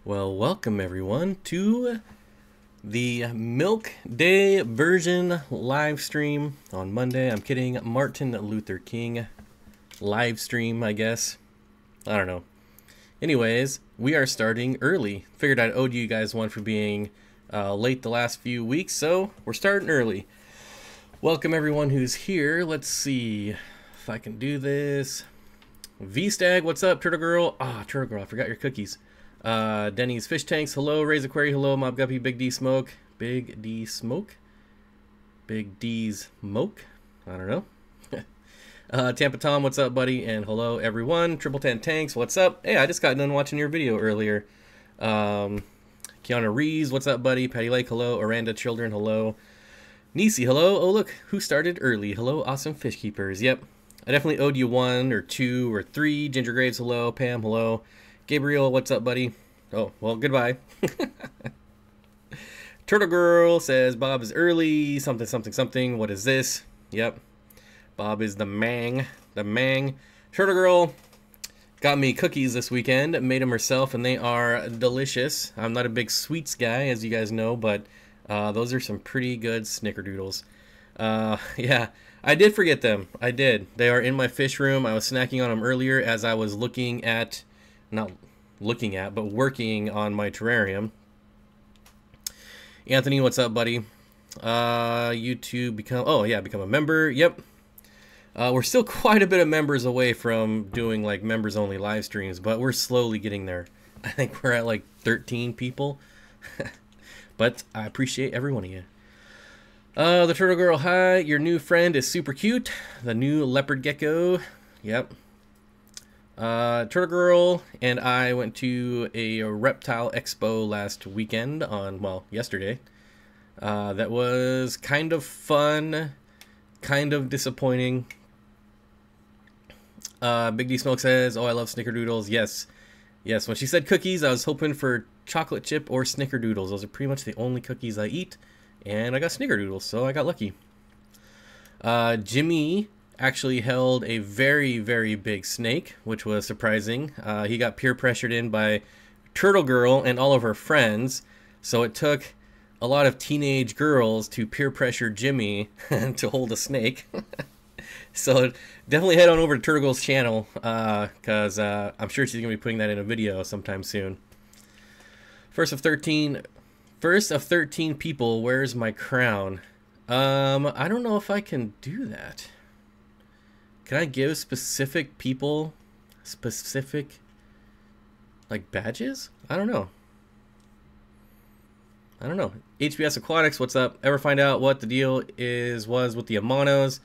Well, welcome everyone to the Milk Day version live stream on Monday. I'm kidding, Martin Luther King live stream, I guess. I don't know. Anyways, we are starting early. Figured I'd owe you guys one for being late the last few weeks, so we're starting early. Welcome everyone who's here. Let's see if I can do this. V-Stag, what's up? Turtle Girl. Turtle Girl, I forgot your cookies. Denny's Fish Tanks, hello. Razor Query, hello. Mob Guppy, Big D Smoke. Big D Smoke? Big D's Moke? I don't know. Tampa Tom, what's up, buddy? And hello, everyone. Triple Ten Tanks, what's up? Hey, I just got done watching your video earlier. Keanu Reeves, what's up, buddy? Patty Lake, hello. Aranda Children, hello. Nisi, hello. Oh, look, who started early? Hello, Awesome Fish Keepers. Yep. I definitely owed you 1 or 2 or 3. Ginger Graves, hello. Pam, hello. Gabriel, what's up, buddy? Oh, well, goodbye. Turtle Girl says Bob is early. Something, something, something. What is this? Yep. Bob is the mang. The mang. Turtle Girl got me cookies this weekend. Made them herself, and they are delicious. I'm not a big sweets guy, as you guys know, but those are some pretty good snickerdoodles. Yeah, I did forget them. I did. They are in my fish room. I was snacking on them earlier as I was looking at, not looking at, but working on my terrarium. Anthony, what's up, buddy? YouTube become, oh yeah, become a member. Yep. We're still quite a bit of members away from doing like members only live streams, but we're slowly getting there. I think we're at like 13 people. But I appreciate every one of you. The Turtle Girl, hi. Your new friend is super cute. The new leopard gecko. Yep. Turtle Girl and I went to a reptile expo last weekend on, well, yesterday. That was kind of fun, kind of disappointing. Big D Smoke says, oh, I love snickerdoodles. Yes. Yes, when she said cookies, I was hoping for chocolate chip or snickerdoodles. Those are pretty much the only cookies I eat. And I got snickerdoodles, so I got lucky. Jimmy actually held a very, very big snake, which was surprising. He got peer pressured in by Turtle Girl and all of her friends. So it took a lot of teenage girls to peer pressure Jimmy to hold a snake. So definitely head on over to Turtle Girl's channel, because I'm sure she's going to be putting that in a video sometime soon. First of 13 people, where's my crown? I don't know if I can do that. Can I give specific people specific, like, badges? I don't know. I don't know. HBS Aquatics, what's up? Ever find out what the deal was with the Amanos?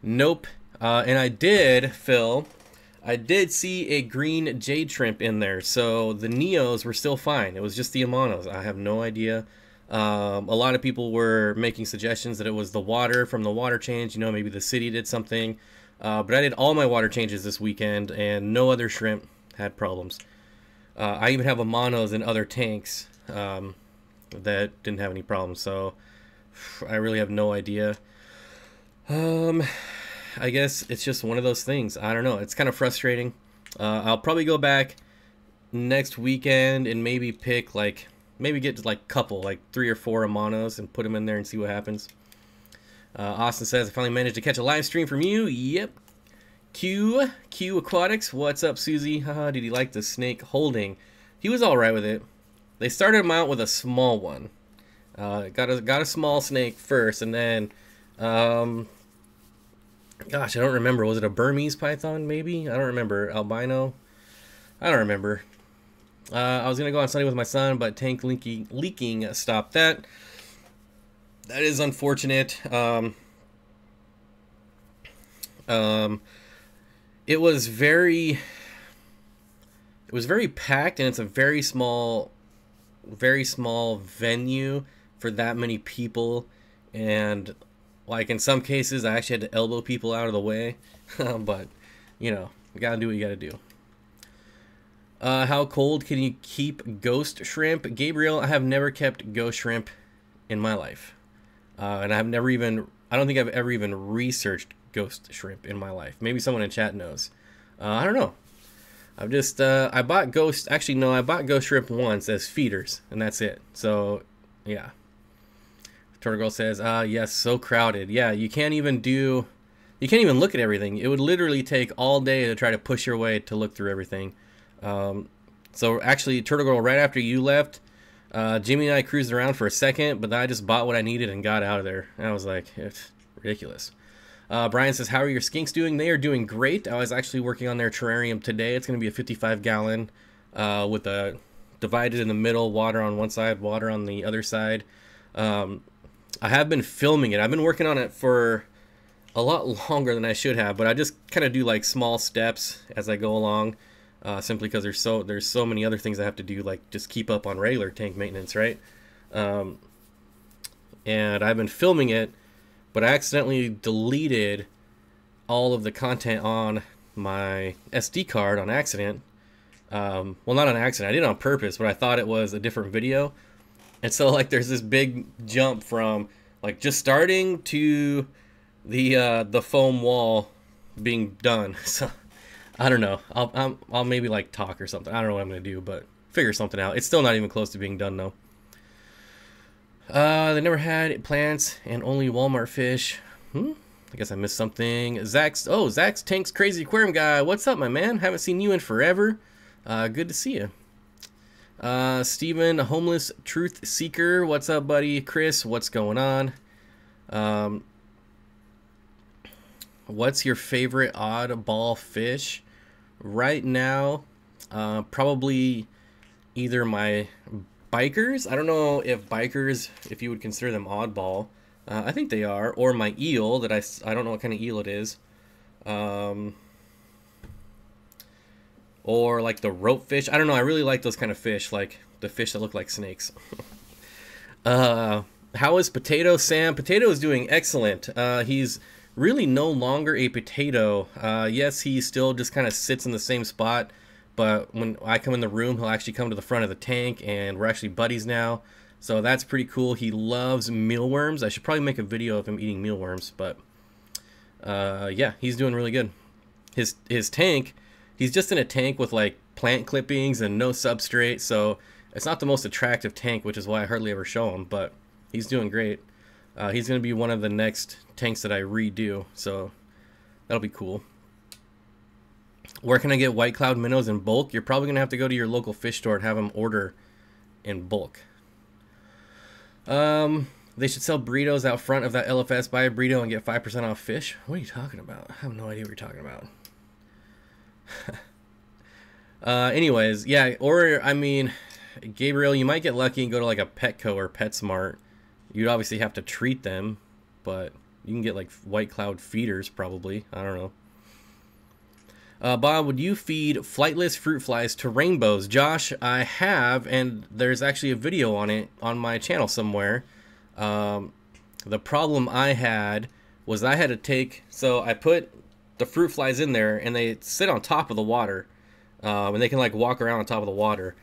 Nope. And I did, Phil, I did see a green jade shrimp in there, so the Neos were still fine. It was just the Amanos. I have no idea. A lot of people were making suggestions that it was the water from the water change. You know, maybe the city did something. But I did all my water changes this weekend, and no other shrimp had problems. I even have Amanos in other tanks that didn't have any problems, so I really have no idea. I guess it's just one of those things. I don't know. It's kind of frustrating. I'll probably go back next weekend and maybe pick, like, maybe get like couple, like 3 or 4 Amanos and put them in there and see what happens. Austin says, I finally managed to catch a live stream from you. Yep. Q Aquatics, what's up, Susie? Haha, did he like the snake holding? He was all right with it. They started him out with a small one. Got a small snake first, and then, gosh, I don't remember. Was it a Burmese python, maybe? I don't remember. Albino? I don't remember. I was going to go on Sunday with my son, but tank leaking stopped that. That is unfortunate. It was very packed, and it's a very small venue for that many people, and like in some cases I actually had to elbow people out of the way. But you know, you gotta do what you gotta do. How cold can you keep ghost shrimp? Gabriel, I have never kept ghost shrimp in my life. And I don't think I've ever even researched ghost shrimp in my life. Maybe someone in chat knows. I don't know. I've just I bought ghost. Actually, no, I bought ghost shrimp once as feeders, and that's it. So yeah. Turtle Girl says, yes, so crowded. Yeah, you can't even look at everything. It would literally take all day to try to push your way to look through everything. So actually, Turtle Girl, right after you left, Jimmy and I cruised around for a second, but then I just bought what I needed and got out of there. And I was like, it's ridiculous. Brian says, how are your skinks doing? They are doing great. I was actually working on their terrarium today. It's going to be a 55-gallon with a divided in the middle, water on one side, water on the other side. I have been filming it. I've been working on it for a lot longer than I should have, but I just kind of do like small steps as I go along, simply because there's so many other things I have to do, like just keep up on regular tank maintenance, right? And I've been filming it, but I accidentally deleted all of the content on my SD card on accident. Well, not on accident. I did it on purpose, but I thought it was a different video. And so, like, there's this big jump from, like, just starting to the foam wall being done. So, I don't know. I'll maybe, like, talk or something. I don't know what I'm going to do, but figure something out. It's still not even close to being done, though. They never had plants and only Walmart fish. I guess I missed something. Zach's Tank's Crazy Aquarium Guy. What's up, my man? Haven't seen you in forever. Good to see you. Steven, Homeless Truth Seeker. What's up, buddy? Chris, what's going on? What's your favorite oddball fish? Right now, probably either my bikers. I don't know if bikers, if you would consider them oddball. I think they are. Or my eel that I don't know what kind of eel it is. Or like the rope fish. I don't know. I really like those kind of fish, like the fish that look like snakes. How is Potato Sam? Potato is doing excellent. He's really no longer a potato. Yes, he still just kind of sits in the same spot, but when I come in the room, he'll actually come to the front of the tank, and we're actually buddies now. So that's pretty cool. He loves mealworms. I should probably make a video of him eating mealworms, but yeah, he's doing really good. His tank, he's just in a tank with like plant clippings and no substrate, so it's not the most attractive tank, which is why I hardly ever show him, but he's doing great. He's going to be one of the next tanks that I redo, so that'll be cool. Where can I get white cloud minnows in bulk? You're probably going to have to go to your local fish store and have them order in bulk. They should sell burritos out front of that LFS. Buy a burrito and get 5% off fish. What are you talking about? I have no idea what you're talking about. Anyways, yeah, or, I mean, Gabriel, you might get lucky and go to like a Petco or PetSmart. You'd obviously have to treat them, but you can get like white cloud feeders probably. I don't know. Bob, would you feed flightless fruit flies to rainbows? Josh, I have, and there's actually a video on it on my channel somewhere. The problem I had was I had to take, so I put the fruit flies in there and they sit on top of the water, and they can like walk around on top of the water.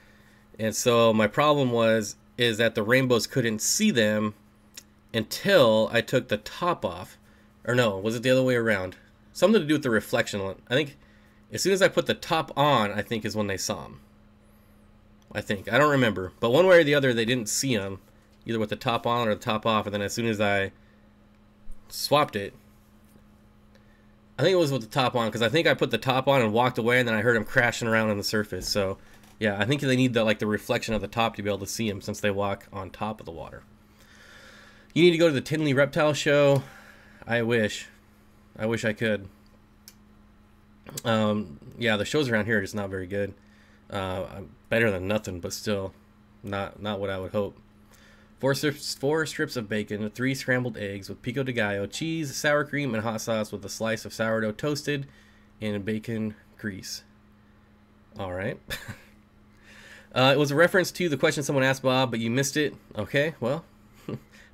And so my problem is that the rainbows couldn't see them until I took the top off. Or no, was it the other way around? Something to do with the reflection. I think as soon as I put the top on, I think is when they saw them. I think. I don't remember. But one way or the other, they didn't see them, either with the top on or the top off. And then as soon as I swapped it, I think it was with the top on, because I think I put the top on and walked away, and then I heard them crashing around on the surface. So, yeah, I think they need the reflection of the top to be able to see them, since they walk on top of the water. You need to go to the Tinley Reptile Show. I wish. I wish I could. Yeah, the shows around here are just not very good. Better than nothing, but still not what I would hope. Four strips of bacon, 3 scrambled eggs with pico de gallo, cheese, sour cream, and hot sauce with a slice of sourdough toasted in bacon grease. All right. It was a reference to the question someone asked Bob, but you missed it. Okay, well,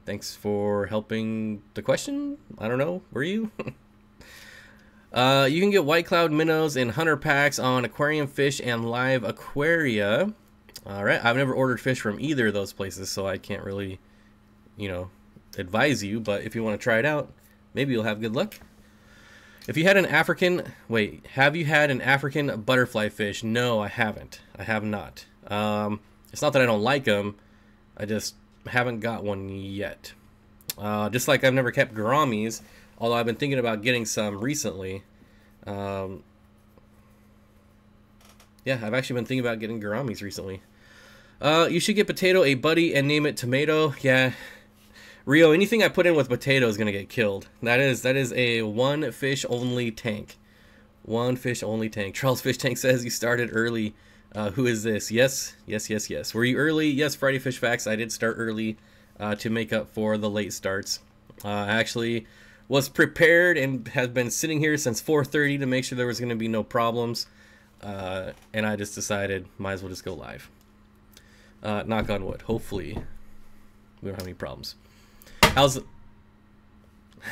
thanks for helping the question. I don't know. Were you? You can get white cloud minnows in hunter packs on Aquarium Fish and Live Aquaria. All right, I've never ordered fish from either of those places, so I can't really, advise you. But if you want to try it out, maybe you'll have good luck. If you had an African, wait, have you had an African butterfly fish? No, I haven't. I have not. It's not that I don't like them. I just haven't got one yet. Just like I've never kept gouramis, although I've been thinking about getting some recently. Yeah, I've actually been thinking about getting gouramis recently. You should get Potato a buddy and name it Tomato. Yeah. Rio, anything I put in with potato is going to get killed. That is a one fish only tank. One fish only tank. Charles Fish Tank says you started early. Who is this? Yes. Were you early? Yes, Friday Fish Facts. I did start early to make up for the late starts. I actually was prepared and have been sitting here since 4:30 to make sure there was going to be no problems. And I just decided might as well just go live. Knock on wood. Hopefully we don't have any problems. How's the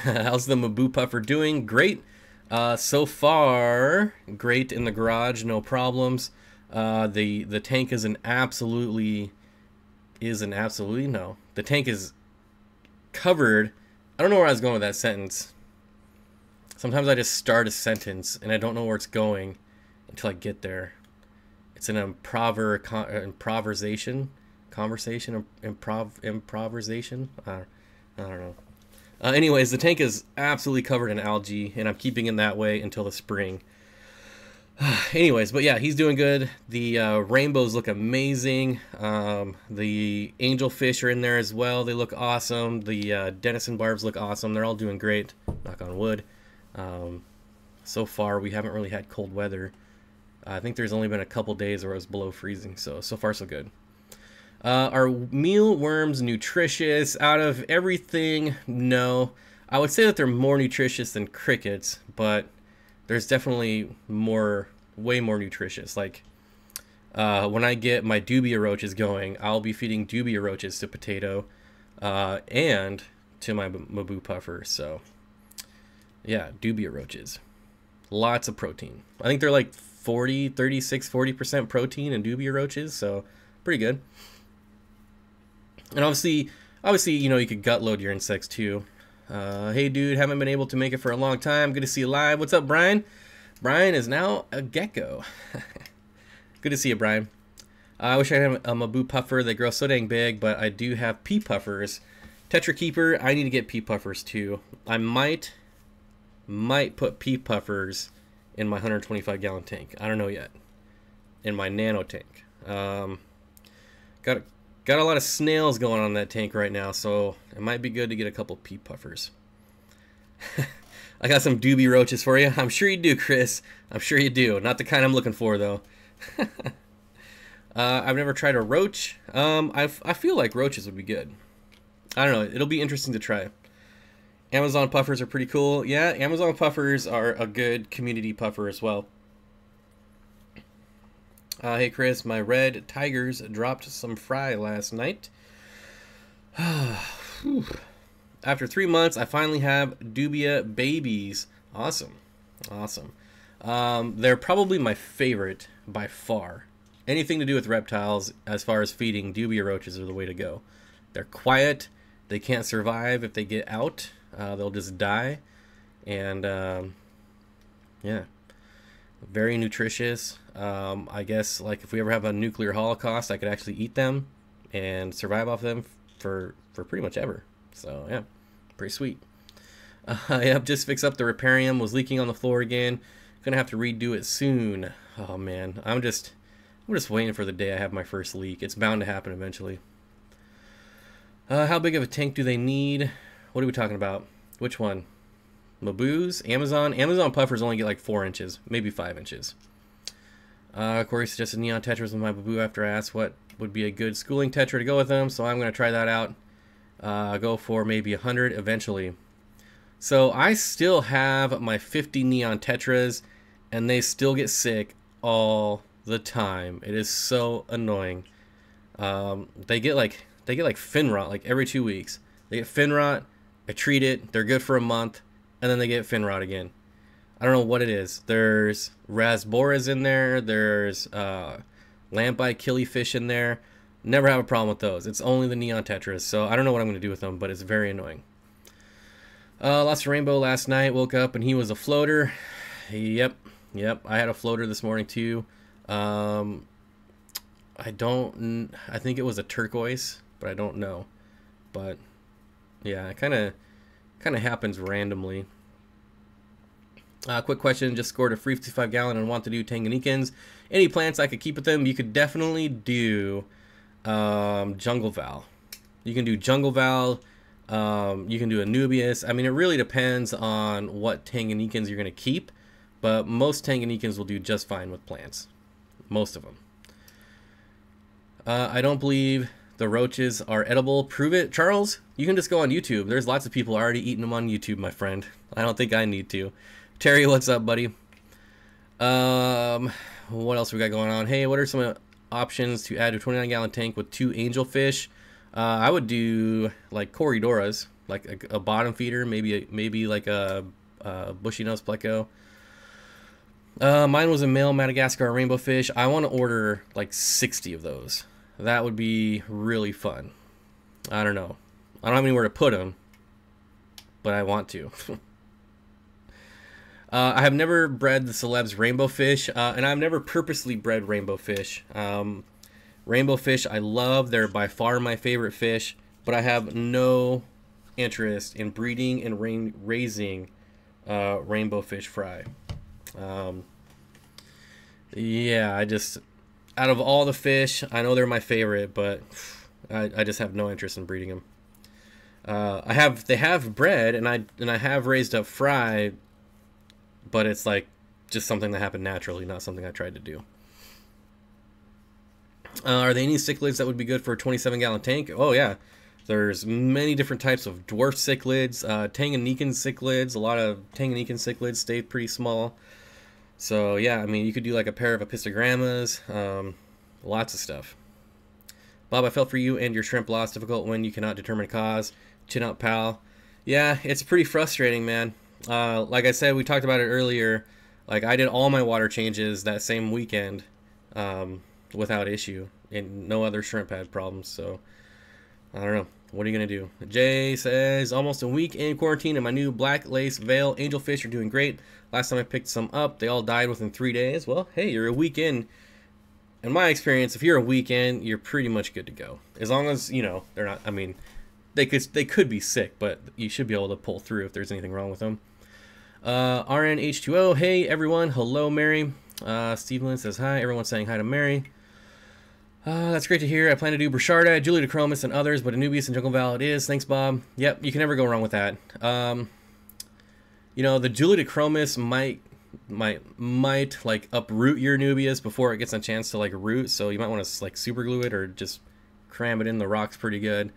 Maboo Puffer doing? Great. So far, great in the garage, no problems. The tank is an absolutely no. The tank is covered. I don't know where I was going with that sentence. Sometimes I just start a sentence and I don't know where it's going until I get there. It's an improvisation. I don't know. Anyways, the tank is absolutely covered in algae, and I'm keeping it that way until the spring. Anyways, but yeah, he's doing good. The rainbows look amazing. The angelfish are in there as well. They look awesome. The denison barbs look awesome. They're all doing great. Knock on wood. So far, we haven't really had cold weather. I think there's only been a couple days where it was below freezing, so far so good. Are mealworms nutritious? Out of everything, no. I would say that they're more nutritious than crickets, but there's definitely way more nutritious. Like, when I get my dubia roaches going, I'll be feeding dubia roaches to potato, and to my Maboo Puffer. So, yeah, dubia roaches. Lots of protein. I think they're like 40% protein in dubia roaches, so pretty good. And obviously, you know, you could gut load your insects too. Hey dude, haven't been able to make it for a long time. Good to see you live. What's up, Brian? Brian is now a gecko. Good to see you, Brian. I wish I had a Maboo Puffer. They grow so dang big, but I do have pea puffers. Tetra Keeper, I need to get pea puffers too. I might put pea puffers in my 125-gallon tank. I don't know yet. In my nano tank. Got a lot of snails going on in that tank right now, so it might be good to get a couple pea puffers. I got some doobie roaches for you. I'm sure you do, Chris. I'm sure you do. Not the kind I'm looking for, though. I've never tried a roach. I feel like roaches would be good. I don't know. It'll be interesting to try. Amazon puffers are pretty cool. Yeah, Amazon puffers are a good community puffer as well. Hey Chris, my red tigers dropped some fry last night. After 3 months, I finally have dubia babies. Awesome. They're probably my favorite by far. Anything to do with reptiles, as far as feeding, dubia roaches are the way to go. They're quiet. They can't survive if they get out. They'll just die. And yeah. Very nutritious. I guess like if we ever have a nuclear holocaust, I could actually eat them and survive off them for pretty much ever. So yeah, pretty sweet. Yep, just fixed up the riparium. Was leaking on the floor again. Gonna have to redo it soon. Oh man, I'm just waiting for the day I have my first leak. It's bound to happen eventually. How big of a tank do they need? What are we talking about? Which one? Maboos? Amazon puffers only get like 4 inches, maybe 5 inches. Corey suggested neon tetras with my Maboo after I asked what would be a good schooling tetra to go with them, so I'm going to try that out. Go for maybe 100 eventually. So I still have my 50 neon tetras, and they still get sick all the time. It is so annoying. They get like fin rot like every 2 weeks. They get fin rot. I treat it. They're good for a month. And then they get fin rot again. I don't know what it is. There's rasboras in there. There's lamp-eye killifish in there. Never have a problem with those. It's only the neon tetras. So I don't know what I'm going to do with them, but it's very annoying. Lost a rainbow last night. Woke up and he was a floater. Yep. I had a floater this morning too. I think it was a turquoise, but I don't know. But yeah, it kind of happens randomly. Quick question, just scored a free 55 gallon and want to do Tanganyikans. Any plants I could keep with them? You could definitely do jungle val. You can do jungle val. You can do Anubias. I mean, it really depends on what Tanganyikans you're going to keep, but most Tanganyikans will do just fine with plants. Most of them. I don't believe the roaches are edible. Prove it. Charles, you can just go on YouTube. There's lots of people already eating them on YouTube, my friend. I don't think I need to. Terry, what's up, buddy? What else we got going on? Hey, what are some options to add to a 29-gallon tank with 2 angelfish? I would do like Corridoras, like a bottom feeder, maybe like a bushy nose pleco. Mine was a male Madagascar rainbow fish. I want to order like 60 of those. That would be really fun. I don't know. I don't have anywhere to put them, but I want to. I have never bred the celebs rainbow fish, and I've never purposely bred rainbow fish. Rainbow fish I love. They're by far my favorite fish, but I have no interest in breeding and raising rainbow fish fry. Yeah, out of all the fish, I know they're my favorite, but I just have no interest in breeding them. They have bred, and I have raised up fry, but it's like just something that happened naturally, not something I tried to do. Are there any cichlids that would be good for a 27-gallon tank? Oh yeah, there's many different types of dwarf cichlids, Tanganyikan cichlids. A lot of Tanganyikan cichlids stay pretty small. So yeah, I mean, you could do like a pair of apistogrammas, lots of stuff. Bob, I felt for you and your shrimp loss. Difficult when you cannot determine cause. Chin up, pal. Yeah, it's pretty frustrating, man. Like I said, we talked about it earlier. Like, I did all my water changes that same weekend without issue, and no other shrimp had problems. So I don't know. What are you gonna do? Jay says, almost a week in quarantine and my new black lace veil angelfish are doing great. Last time I picked some up, they all died within 3 days. Well, hey, you're a week in. In my experience, if you're a week in, you're pretty much good to go. As long as, you know, they're not, I mean, they could be sick, but you should be able to pull through if there's anything wrong with them. RNH2O, hey everyone, hello Mary. Steven says hi, everyone's saying hi to Mary. That's great to hear. I plan to do Burcharda, Julia Chromis, and others, but Anubias and Jungle Val it is. Thanks, Bob. Yep, you can never go wrong with that. You know, the Julia Chromis might like uproot your Anubias before it gets a chance to like root, so you might want to like super glue it or just cram it in the rocks pretty good.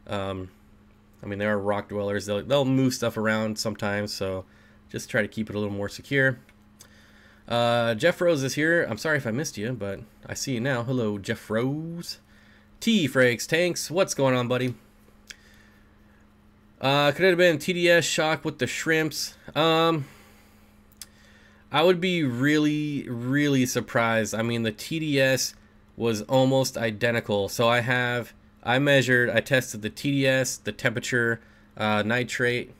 I mean, they are rock dwellers. They'll move stuff around sometimes, so just try to keep it a little more secure. Jeff Rose is here. I'm sorry if I missed you, but I see you now. Hello, Jeff Rose. T Frakes Tanks, what's going on, buddy? Could it have been TDS shock with the shrimps? I would be really, really surprised. I mean, the TDS was almost identical. So I tested the TDS, the temperature, nitrate,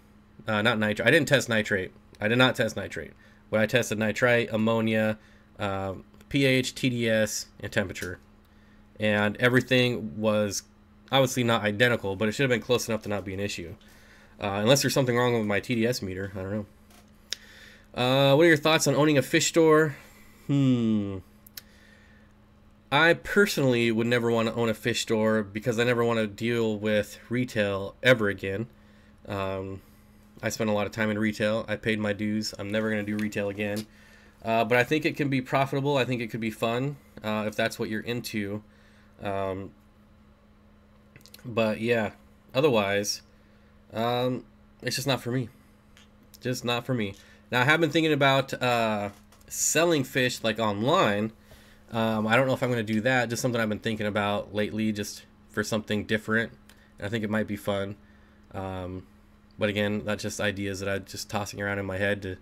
not nitrate. I didn't test nitrate. I did not test nitrate. But I tested nitrite, ammonia, pH, TDS, and temperature. And everything was obviously not identical, but it should have been close enough to not be an issue. Unless there's something wrong with my TDS meter. I don't know. What are your thoughts on owning a fish store? I personally would never want to own a fish store because I never want to deal with retail ever again. I spent a lot of time in retail. I paid my dues. I'm never going to do retail again. But I think it can be profitable. I think it could be fun if that's what you're into. But yeah, otherwise, it's just not for me. Just not for me. Now, I have been thinking about selling fish like online. I don't know if I'm going to do that. Just something I've been thinking about lately, just for something different. I think it might be fun. But again, that's just ideas that I'm just tossing around in my head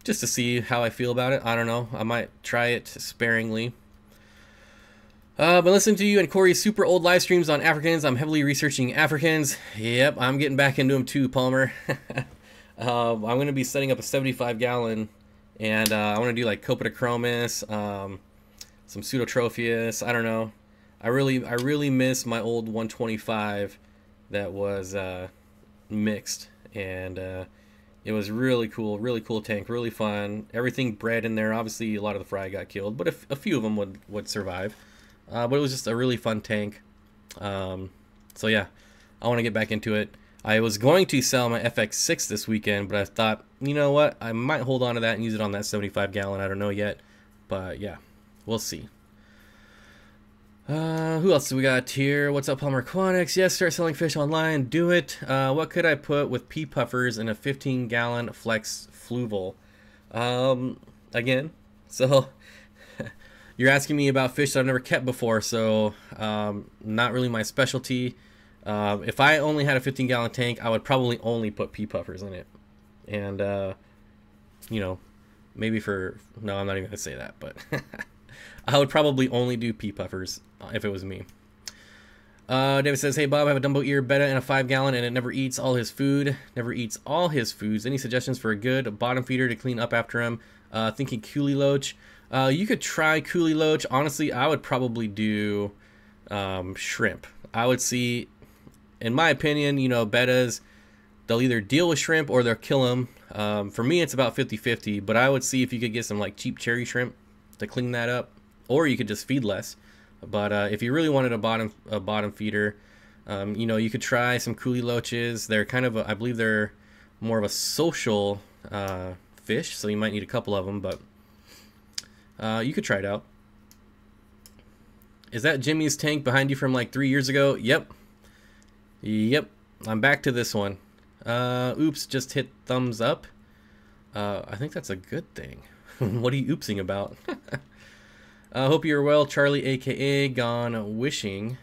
to see how I feel about it. I don't know. I might try it sparingly. Been listening to you and Corey's super old live streams on Africans. I'm heavily researching Africans. Yep, I'm getting back into them too, Palmer. I'm going to be setting up a 75-gallon, and I want to do like Copetochromis, some Pseudotropheus. I don't know. I really miss my old 125 that was mixed, and it was really cool tank, really fun. Everything bred in there. Obviously, a lot of the fry got killed, but a few of them would survive. But it was just a really fun tank. So yeah, I want to get back into it. I was going to sell my FX6 this weekend, but I thought, you know what, I might hold on to that and use it on that 75-gallon. I don't know yet, but yeah, we'll see. Who else do we got here? What's up, Palmer Aquatics? Yes, start selling fish online. Do it. What could I put with pea puffers in a 15-gallon flex fluval? Again, so you're asking me about fish that I've never kept before, so not really my specialty. If I only had a 15-gallon tank, I would probably only put pea puffers in it. And, you know, maybe no, I'm not even going to say that, but I would probably only do pea puffers if it was me. David says, hey, Bob, I have a Dumbo ear betta in a 5-gallon, and it never eats all his food. Never eats all his foods. Any suggestions for a good bottom feeder to clean up after him? Thinking Coolie Loach. You could try Coolie Loach. Honestly, I would probably do shrimp. I would see, in my opinion, you know, bettas, they'll either deal with shrimp or they'll kill them. For me, it's about 50-50, but I would see if you could get some like cheap cherry shrimp to clean that up, or you could just feed less. But if you really wanted a bottom feeder, you know, you could try some Coolie Loaches. They're kind of I believe they're more of a social fish, so you might need a couple of them, but you could try it out. Is that Jimmy's tank behind you from like 3 years ago? Yep. I'm back to this one. Oops, just hit thumbs up. I think that's a good thing. What are you oopsing about? Hope you're well, Charlie, aka Gone Wishing.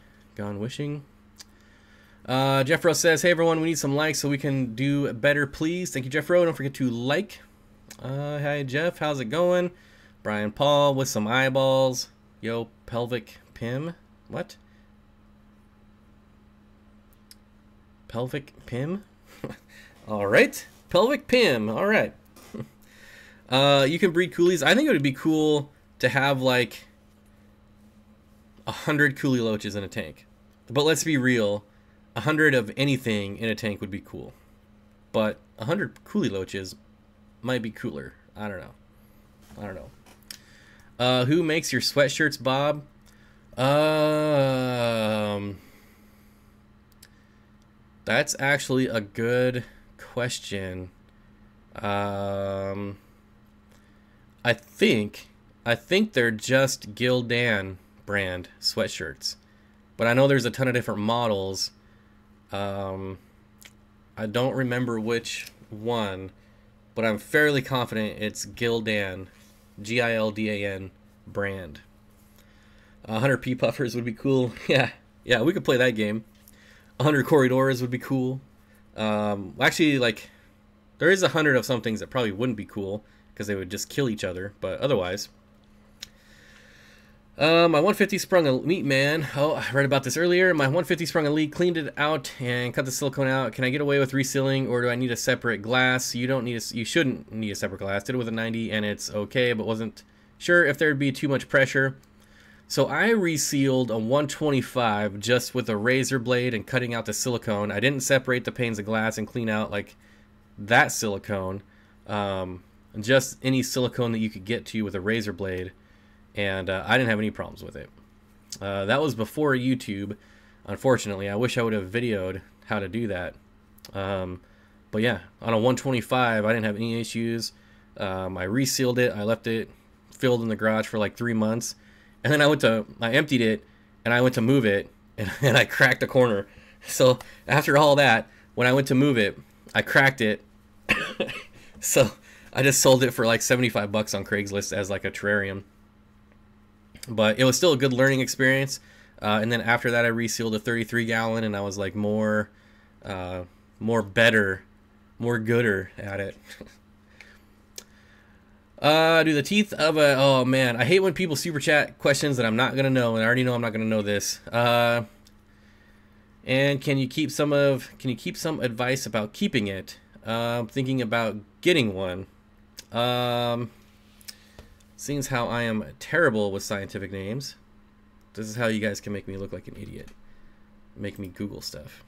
Jeffro says, hey everyone, we need some likes so we can do better, please. Thank you, Jeffro. Don't forget to like. Hi Jeff, how's it going? Brian Paul with some eyeballs. Yo, pelvic pim. What? Pelvic pim? Alright. Pelvic pim. Alright. You can breed coolies. I think it would be cool to have like 100 Coolie Loaches in a tank. But let's be real. 100 of anything in a tank would be cool. But 100 Coolie Loaches might be cooler. I don't know. Who makes your sweatshirts, Bob? That's actually a good question. I think they're just Gildan brand sweatshirts, but I know there's a ton of different models. I don't remember which one, but I'm fairly confident it's Gildan, Gildan brand. 100 pea puffers would be cool. Yeah, we could play that game. 100 corridors would be cool. Actually, like, there is 100 of some things that probably wouldn't be cool because they would just kill each other, but otherwise. My 150 sprung a leak, man. Oh, I read about this earlier. My 150 sprung a leak, cleaned it out, and cut the silicone out. Can I get away with resealing, or do I need a separate glass? You shouldn't need a separate glass. Did it with a 90, and it's okay, but wasn't sure if there'd be too much pressure. So I resealed a 125 just with a razor blade and cutting out the silicone. I didn't separate the panes of glass and clean out like that silicone. Just any silicone that you could get to with a razor blade. And I didn't have any problems with it. That was before YouTube, unfortunately. I wish I would have videoed how to do that. But yeah, on a 125, I didn't have any issues. I resealed it. I left it filled in the garage for like 3 months. And then I emptied it, and I went to move it, and I cracked a corner. So after all that, when I went to move it, I cracked it. So I just sold it for like 75 bucks on Craigslist as like a terrarium. But it was still a good learning experience. And then after that, I resealed a 33-gallon, and I was like more gooder at it. Do the teeth of a... Oh, man. I hate when people super chat questions that I'm not going to know, and I already know I'm not going to know this. And can you keep some advice about keeping it? Thinking about getting one. Seeing as how I am terrible with scientific names, this is how you guys can make me look like an idiot. Make me Google stuff.